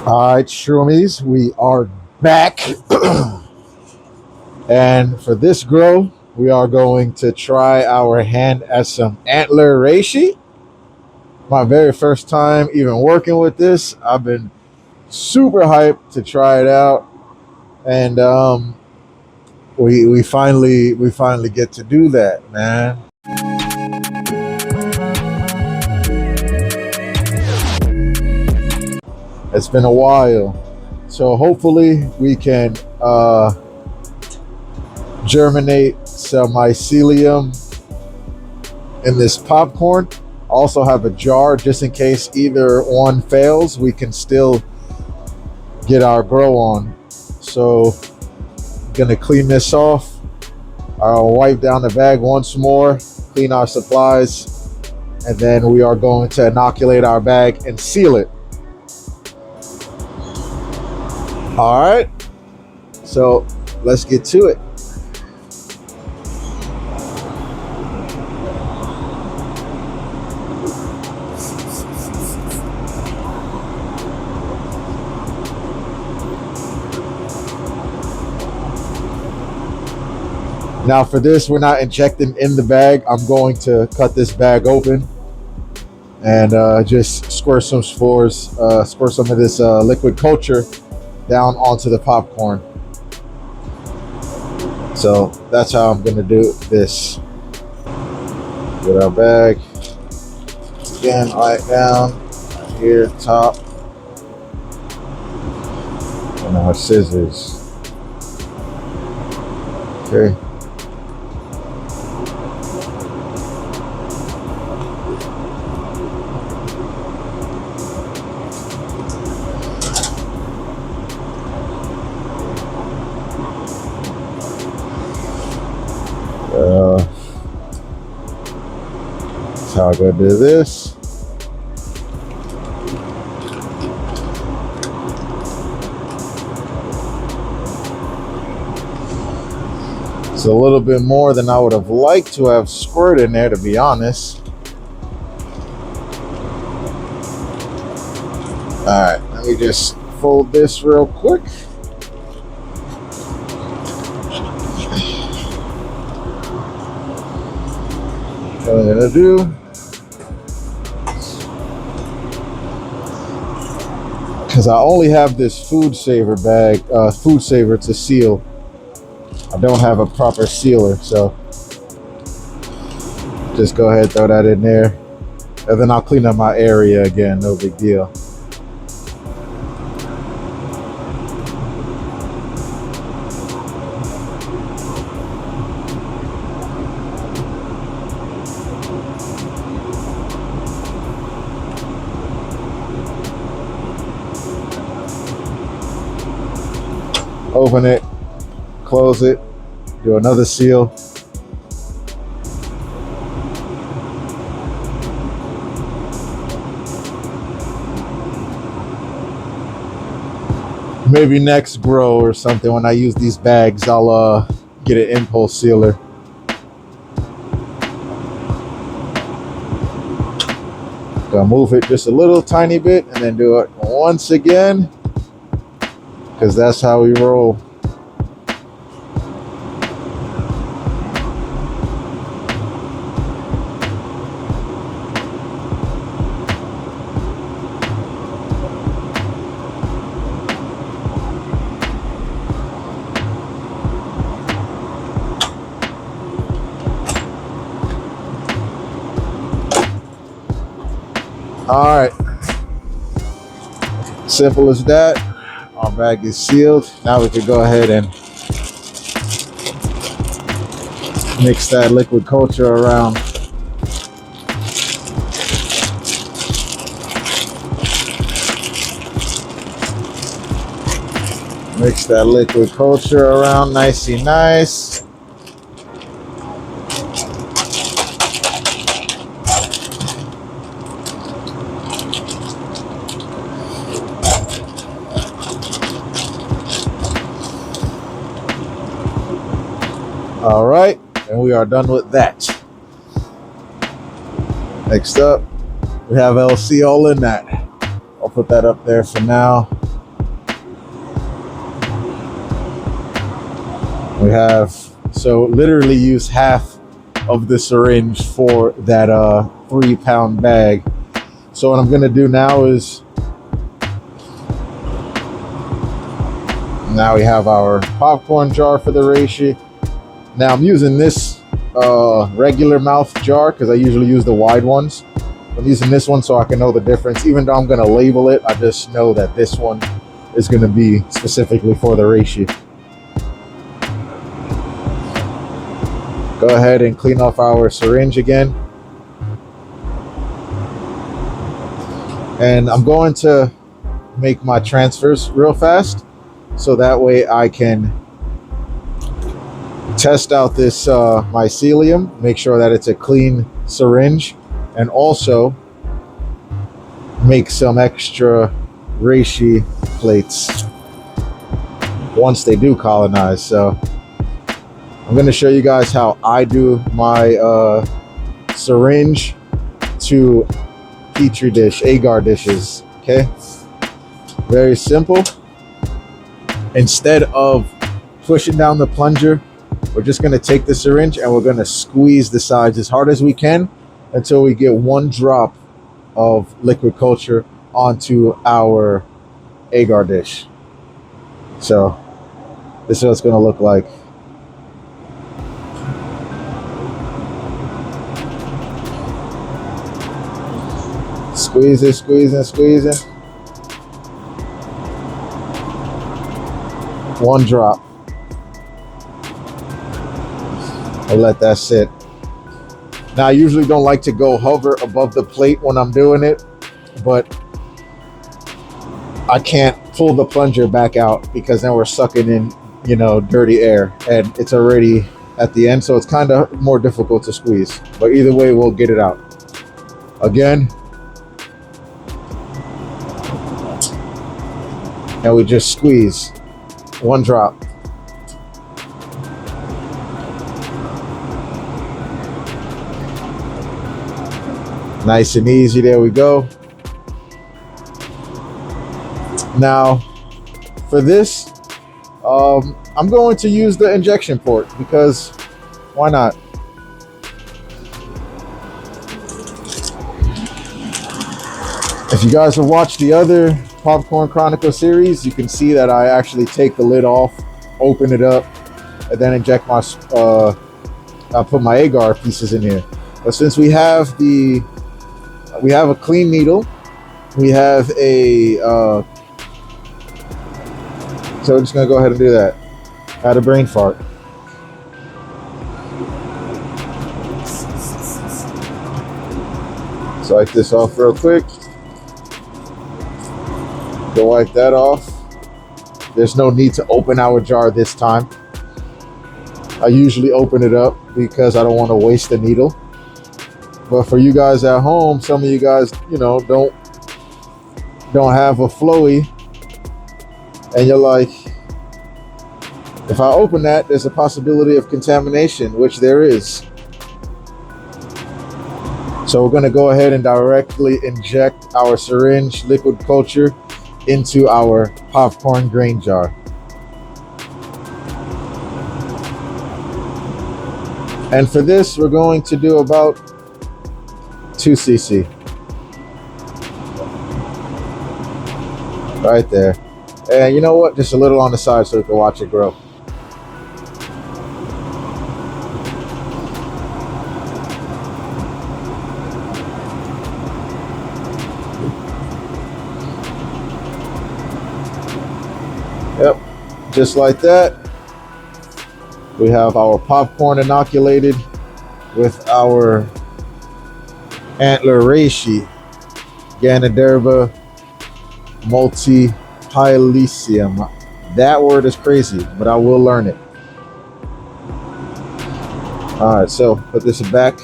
All right, Shroomies, we are back. And for this grow, we are going to try our hand at some Antler Reishi. My very first time even working with this. I've been super hyped to try it out. And we finally get to do that, man. It's been a while. So hopefully we can germinate some mycelium in this popcorn. Also have a jar just in case either one fails, we can still get our grow on. So gonna clean this off. I'll wipe down the bag once more, clean our supplies, and then we are going to inoculate our bag and seal it. All right, so let's get to it. Now for this, we're not injecting in the bag. I'm going to cut this bag open and just squirt some spores, squirt some of this liquid culture down onto the popcorn. So that's how I'm gonna do this. Get our bag, again, right down right here, top, and our scissors. Okay. That's how I go do this. It's a little bit more than I would have liked to have squirted in there, to be honest. All right, let me just fold this real quick. What I'm gonna do, because I only have this food saver bag, food saver to seal. I don't have a proper sealer, so just go ahead and throw that in there, and then I'll clean up my area again. No big deal. Open it, close it, do another seal. Maybe next grow or something, when I use these bags, I'll get an impulse sealer. Gonna move it just a little tiny bit and then do it once again, because that's how we roll. All right, simple as that. Our bag is sealed. Now we can go ahead and mix that liquid culture around. Mix that liquid culture around nicey nice. All right, and we are done with that. Next up, we have LC all in that. I'll put that up there for now. We have, so literally use half of the syringe for that 3-pound bag. So what I'm gonna do now is, now we have our popcorn jar for the reishi. Now I'm using this regular mouth jar because I usually use the wide ones. I'm using this one so I can know the difference. Even though I'm gonna label it, I just know that this one is gonna be specifically for the reishi. Go ahead and clean off our syringe again. And I'm going to make my transfers real fast so that way I can test out this mycelium, make sure that it's a clean syringe, and also make some extra reishi plates once they do colonize. So I'm going to show you guys how I do my syringe to petri dish, agar dishes. Okay, very simple. Instead of pushing down the plunger, we're just going to take the syringe and we're going to squeeze the sides as hard as we can until we get 1 drop of liquid culture onto our agar dish. So this is what it's going to look like. Squeeze it, squeeze it, squeeze it. 1 drop. I'll let that sit. Now I usually don't like to go hover above the plate when I'm doing it, but I can't pull the plunger back out because then we're sucking in, you know, dirty air, and it's already at the end, so it's kind of more difficult to squeeze. But either way, we'll get it out. Again, and we just squeeze 1 drop. Nice and easy, there we go. Now, for this, I'm going to use the injection port because why not? If you guys have watched the other Popcorn Chronicle series, you can see that I actually take the lid off, open it up, and then inject my, I put my agar pieces in here. But since we have a clean needle, we have a, so we're just gonna go ahead and do that. Had a brain fart. So wipe this off real quick. Go wipe that off. There's no need to open our jar this time. I usually open it up because I don't want to waste the needle. But for you guys at home, some of you guys, you know, don't have a flowy, and you're like, if I open that, there's a possibility of contamination, which there is. So we're going to go ahead and directly inject our syringe liquid culture into our popcorn grain jar. And for this, we're going to do about 2 cc. Right there. And you know what? Just a little on the side so we can watch it grow. Yep, just like that. We have our popcorn inoculated with our Antler Reishi Ganoderma multipalicium. That word is crazy, but I will learn it. All right, so put this back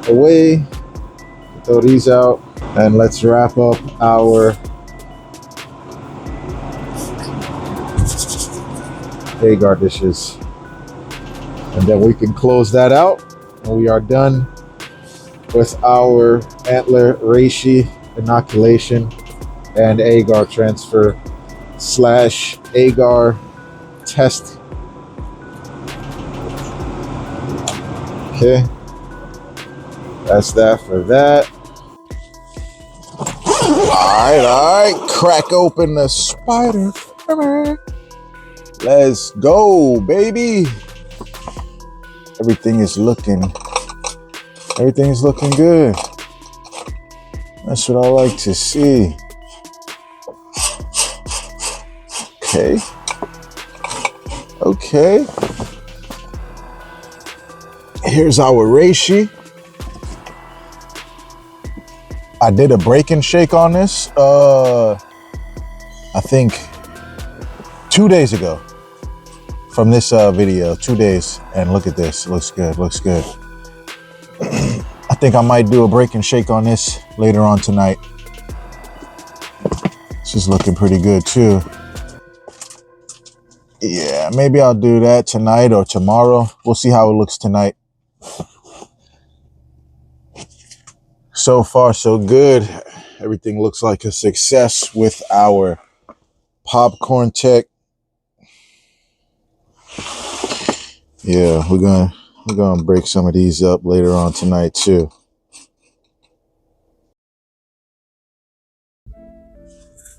away, throw these out, and let's wrap up our agar dishes, and then we can close that out, and we are done with our Antler Reishi inoculation and agar transfer / agar test Okay, that's that for that. All right, crack open the spider. Let's go, baby. Everything is looking good. That's what I like to see. Okay. Here's our reishi. I did a break and shake on this, I think 2 days ago from this video, 2 days. And look at this, looks good. I think I might do a break and shake on this later on tonight. This is looking pretty good too. Yeah, maybe I'll do that tonight or tomorrow. We'll see how it looks tonight. So far, so good. Everything looks like a success with our popcorn tech. Yeah, we're gonna break some of these up later on tonight too.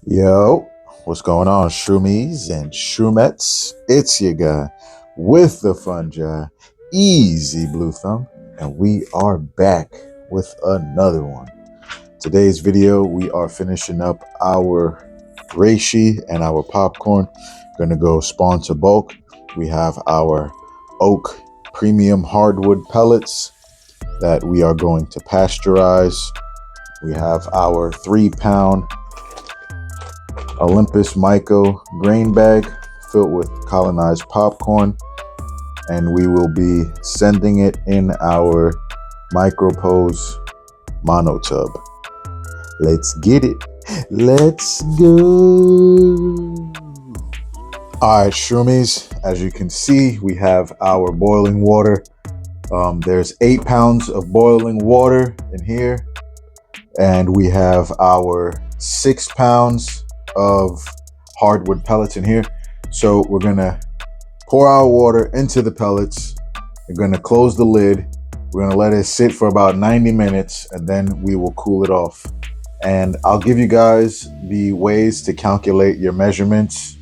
Yo, what's going on, Shroomies and Shroomettes? It's your guy with the fungi, EazyBlueThumb, and we are back with another one. Today's video, we are finishing up our reishi and our popcorn. Gonna go spawn to bulk. We have our oak premium hardwood pellets that we are going to pasteurize. We have our 3-pound Olympus Myco grain bag filled with colonized popcorn, and we will be sending it in our micropose mono tub. Let's get it. Let's go. All right, Shroomies, as you can see, we have our boiling water. There's 8 pounds of boiling water in here, and we have our 6 pounds of hardwood pellets in here. So we're gonna pour our water into the pellets. We're gonna close the lid. We're gonna let it sit for about 90 minutes, and then we will cool it off. And I'll give you guys the ways to calculate your measurements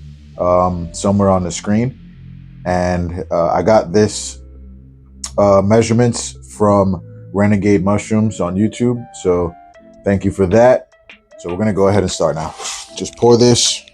somewhere on the screen. And I got this measurements from Renegade Mushrooms on YouTube. So thank you for that. So we're gonna go ahead and start now. Just pour this.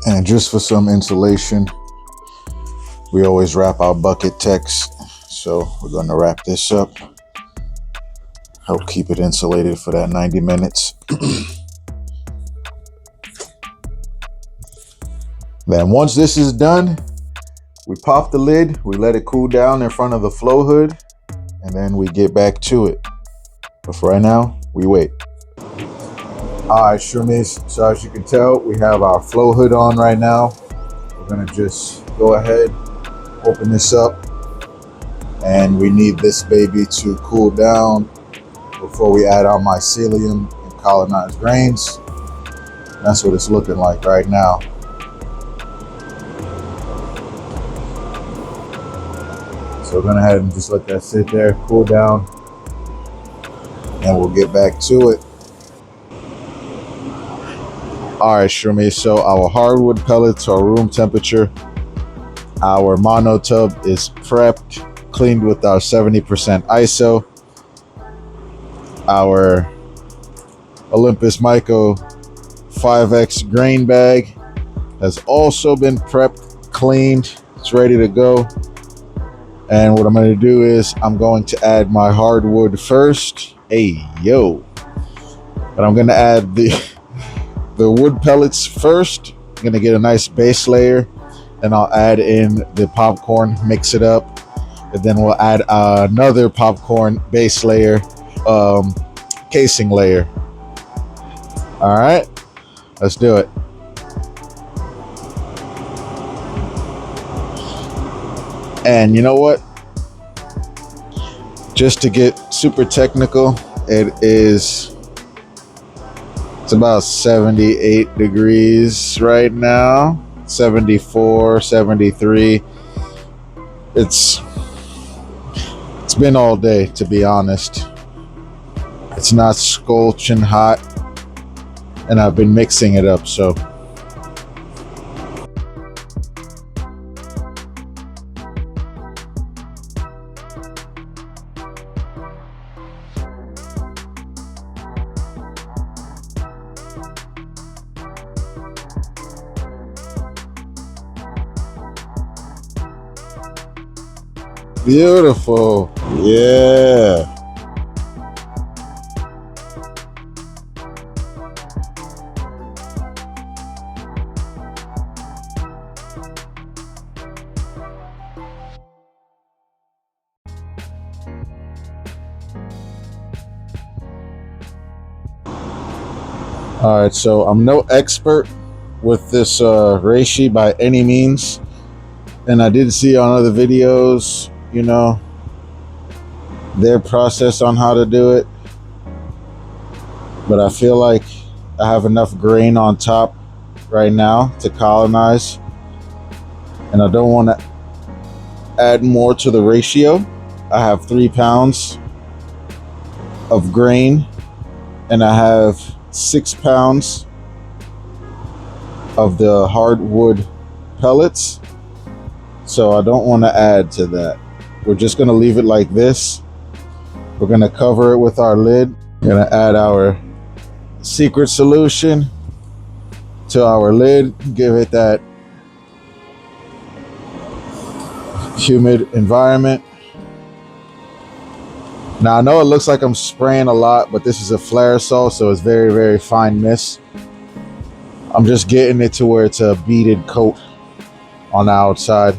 And just for some insulation, we always wrap our bucket text. So we're going to wrap this up. Help keep it insulated for that 90 minutes. Then once this is done, we pop the lid, we let it cool down in front of the flow hood, and then we get back to it. But for right now, we wait. All right, Shroomies, so as you can tell, we have our flow hood on right now. We're gonna just go ahead, open this up, and we need this baby to cool down before we add our mycelium and colonized grains. That's what it's looking like right now. So we're gonna go ahead and just let that sit there, cool down, and we'll get back to it. All right, Shroomie, so our hardwood pellets are room temperature. Our mono tub is prepped, cleaned with our 70% ISO. Our Olympus Myco 5X grain bag has also been prepped, cleaned. It's ready to go. And what I'm going to do is I'm going to add my hardwood first. Hey, yo. But I'm going to add the wood pellets first. I'm going to get a nice base layer. Then I'll add in the popcorn, mix it up. And then we'll add another popcorn base layer casing layer. All right, let's do it. And you know what? Just to get super technical, it's about 78 degrees right now, 74, 73. It's been all day, to be honest. It's not scorching hot, and I've been mixing it up, so. Beautiful. Yeah. All right, so I'm no expert with this reishi by any means, and I did see on other videos, you know, their process on how to do it, but I feel like I have enough grain on top right now to colonize, and I don't want to add more to the ratio. I have 3 pounds of grain, and I have 6 pounds of the hardwood pellets, so I don't want to add to that. We're just going to leave it like this. We're going to cover it with our lid. We're going to add our secret solution to our lid, give it that humid environment. Now I know it looks like I'm spraying a lot, but this is a flare sol, so it's very, very fine mist. I'm just getting it to where it's a beaded coat on the outside.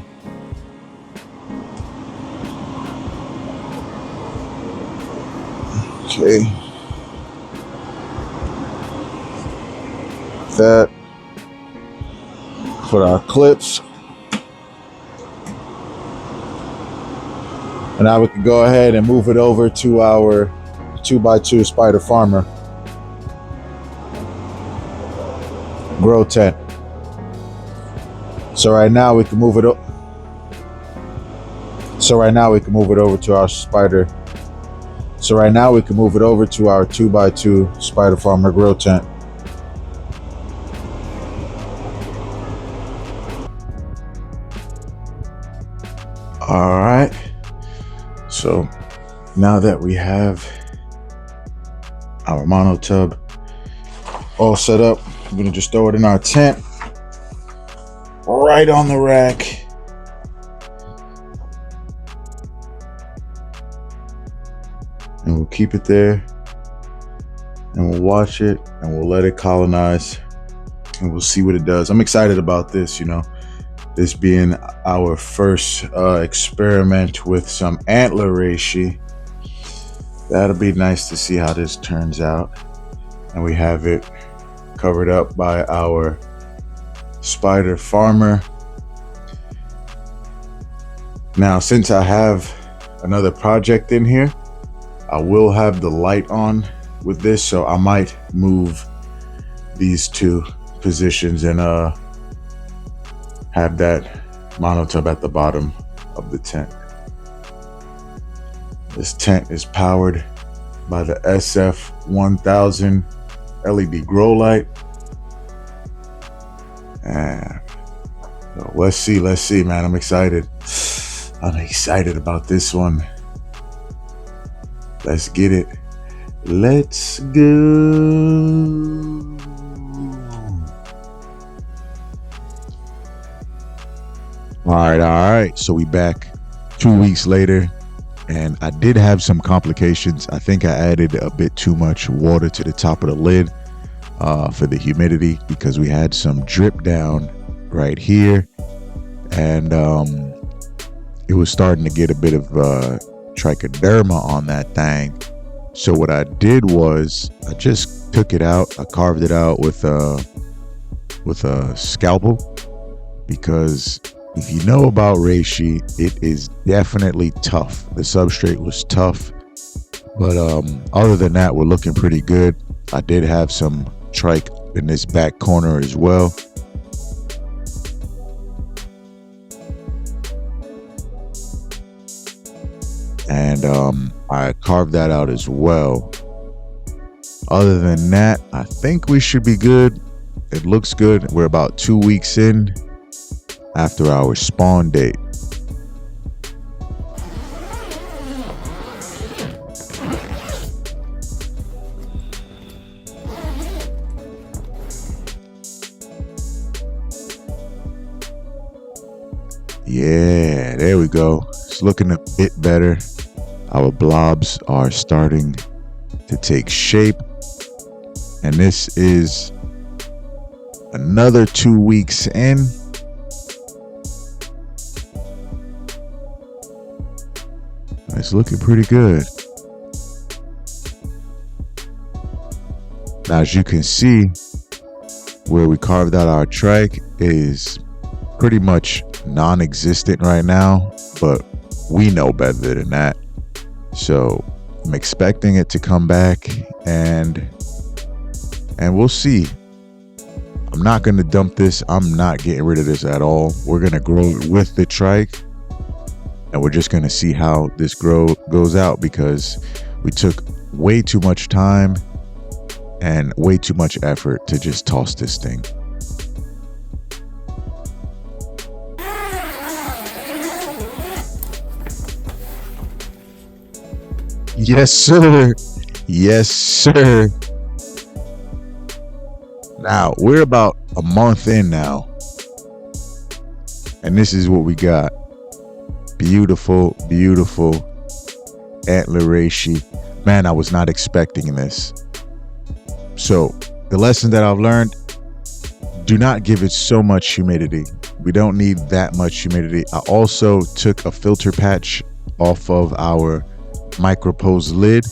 Okay. That. Put our clips. And now we can go ahead and move it over to our 2x2 Spider Farmer grow tent. So right now we can move it over to our spider. So right now we can move it over to our 2x2 Spider Farmer grow tent. All right. So now that we have our mono tub all set up, I'm gonna just throw it in our tent, right on the rack. And we'll keep it there, and we'll watch it, and we'll let it colonize, and we'll see what it does. I'm excited about this, you know, this being our first experiment with some Antler Reishi. That'll be nice to see how this turns out. And we have it covered up by our Spider Farmer. Now, since I have another project in here, I will have the light on with this, so I might move these two positions and have that mono tub at the bottom of the tent. This tent is powered by the SF1000 LED grow light. And let's see, man. I'm excited about this one. Let's get it. Let's go. All right. So we back 2 weeks later, and I did have some complications. I think I added a bit too much water to the top of the lid for the humidity, because we had some drip down right here, and it was starting to get a bit of trichoderma on that thing. So what I did was I just took it out. I carved it out with a scalpel, because if you know about reishi, it is definitely tough. The substrate was tough, but other than that, we're looking pretty good. I did have some trike in this back corner as well. And I carved that out as well. Other than that, I think we should be good. It looks good. We're about 2 weeks in after our spawn date. Yeah, there we go. It's looking a bit better. Our blobs are starting to take shape. And this is another 2 weeks in. It's looking pretty good. Now, as you can see, where we carved out our trike is pretty much non-existent right now, but we know better than that. So I'm expecting it to come back, and we'll see. I'm not going to dump this. I'm not getting rid of this at all. We're going to grow it with the trike, and we're just going to see how this goes out, because we took way too much time and way too much effort to just toss this thing. Yes, sir. Yes, sir. Now, we're about a month in now, and this is what we got. Beautiful, beautiful Antler Reishi. Man, I was not expecting this. So, the lesson that I've learned, do not give it so much humidity. We don't need that much humidity. I also took a filter patch off of our micropose lid,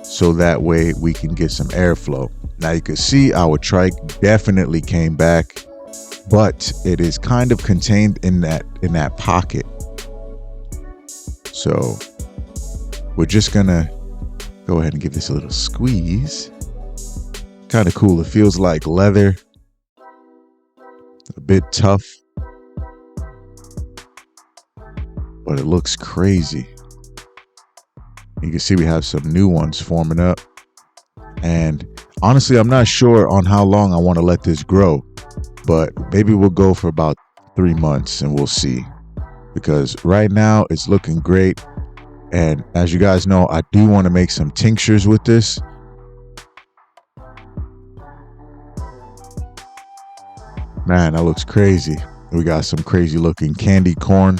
so that way we can get some airflow. Now you can see our trike definitely came back, but it is kind of contained in that pocket. So we're just gonna go ahead and give this a little squeeze. Kind of cool. It feels like leather, a bit tough, but it looks crazy. You can see we have some new ones forming up, and honestly, I'm not sure on how long I want to let this grow, but maybe we'll go for about 3 months and we'll see, because right now it's looking great. And as you guys know, I do want to make some tinctures with this. Man, that looks crazy. We got some crazy looking candy corn.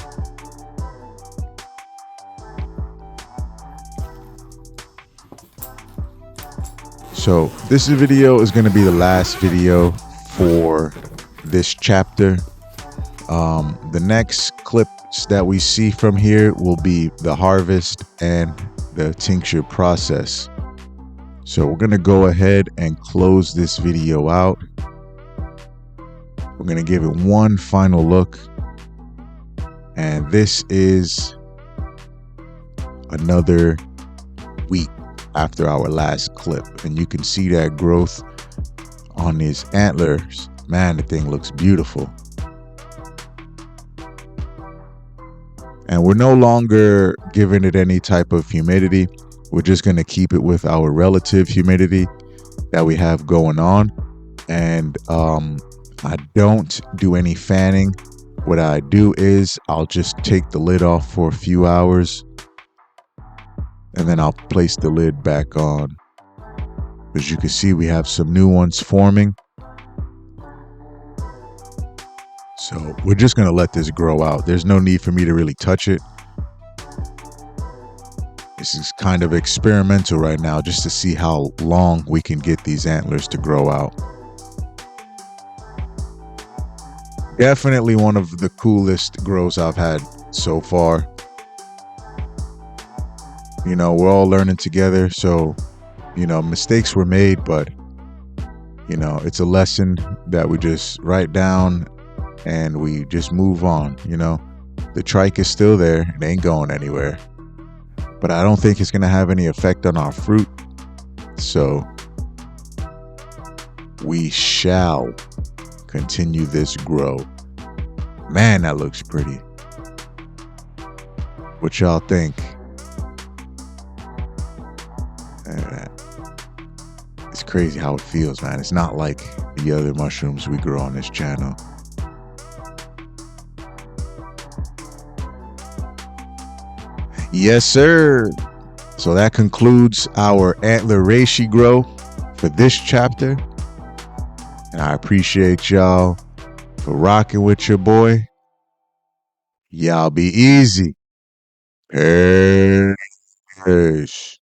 So this video is going to be the last video for this chapter. The next clips that we see from here will be the harvest and the tincture process. So we're going to go ahead and close this video out. We're going to give it one final look. And this is another week after our last clip, and you can see that growth on these antlers. Man, the thing looks beautiful. And we're no longer giving it any type of humidity. We're just going to keep it with our relative humidity that we have going on. And I don't do any fanning. What I do is I'll just take the lid off for a few hours, and then I'll place the lid back on. As you can see, we have some new ones forming. So we're just going to let this grow out. There's no need for me to really touch it. This is kind of experimental right now, just to see how long we can get these antlers to grow out. Definitely one of the coolest grows I've had so far. You know, we're all learning together. So, you know, mistakes were made, but, you know, it's a lesson that we just write down and we just move on. You know, the trike is still there. It ain't going anywhere. But I don't think it's going to have any effect on our fruit. So we shall continue this grow. Man, that looks pretty. What y'all think? It's crazy how it feels, man. It's not like the other mushrooms we grow on this channel. Yes, sir. So that concludes our Antler Reishi grow for this chapter. And I appreciate y'all for rocking with your boy. Y'all be easy. Peace.